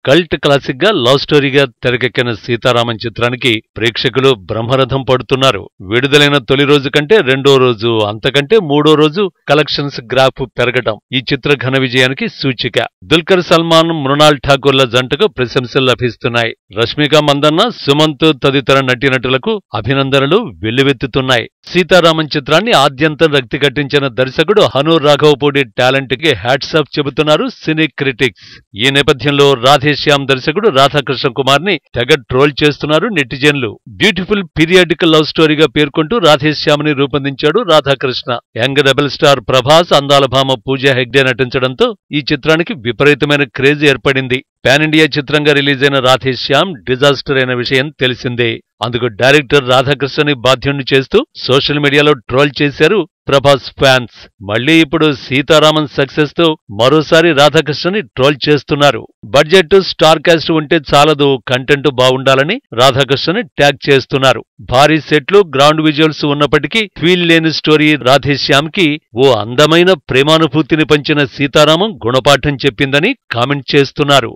Cult classic గా love స్టోరీగా తెరకెక్కిన సీతారామం చిత్రానికి ప్రేక్షకులు బ్రహ్మరథం పడుతున్నారు. విడుదలైన తొలి రోజు కంటే రెండో రోజు, అంతకంటే మూడో రోజు కలెక్షన్స్ గ్రాఫ్ పెరగటం ఈ చిత్ర ఘన విజయానికి సూచిక. దుల్కర్ సల్మాన్, మృణాల్ ఠాకూర్ల జంటకు ప్రశంసలు లభిస్తున్నాయి. రష్మిక మందన్న, సుమంత్ తదితర నటీనటులకు అభినందనలు వెల్లువెత్తుతున్నాయి. సీతారామం చిత్రాన్ని ఆద్యంతం రక్తి కట్టించిన దర్శకుడు హనూర్ రాఘవపూడి టాలెంట్ కి హ్యాట్స్ ఆఫ్ చెబుతున్నారు సినీ క్రిటిక్స్. ఈ నేపథ్యంలో రాధేశ్యామ్ దర్శకుడు రాధాకృష్ణ కుమార్ ని తెగ ట్రోల్ చేస్తున్నారు నెటిజన్లు. బ్యూటిఫుల్ పీరియాడికల్ లవ్ స్టోరీగా పేర్కొంటూ రాధేశ్యామ్ ని రూపొందించాడు Radhakrishna. Young rebel star Prabhas, అందాల భామ పూజా హెగ్డే నటించడంతో ఈ చిత్రానికి విపరీతమైన క్రేజ్ ఏర్పడింది. పాన్ ఇండియా చిత్రంగా రిలీజైన రాధేశ్యామ్ డిజాస్టర్ అయిన విషయం తెలిసిందే. అందుకు డైరెక్టర్ రాధాకృష్ణని బాధ్యుణ్ణి చేస్తూ సోషల్ మీడియాలో ట్రోల్ చేశారు ప్రభాస్ ఫ్యాన్స్. మళ్లీ ఇప్పుడు సీతారామన్ సక్సెస్ తో మరోసారి రాధాకృష్ణని ట్రోల్ చేస్తున్నారు. బడ్జెట్, స్టార్ కాస్ట్ ఉంటే చాలదు, కంటెంట్ బావుండాలని రాధాకృష్ణని ట్యాగ్ చేస్తున్నారు. భారీ సెట్లు, గ్రౌండ్ విజువల్స్ ఉన్నప్పటికీ ఫీల్ లేని స్టోరీ రాధేశ్యామ్ కి ఓ అందమైన ప్రేమానుభూతిని పంచిన సీతారామం గుణపాఠం చెప్పిందని కామెంట్ చేస్తున్నారు.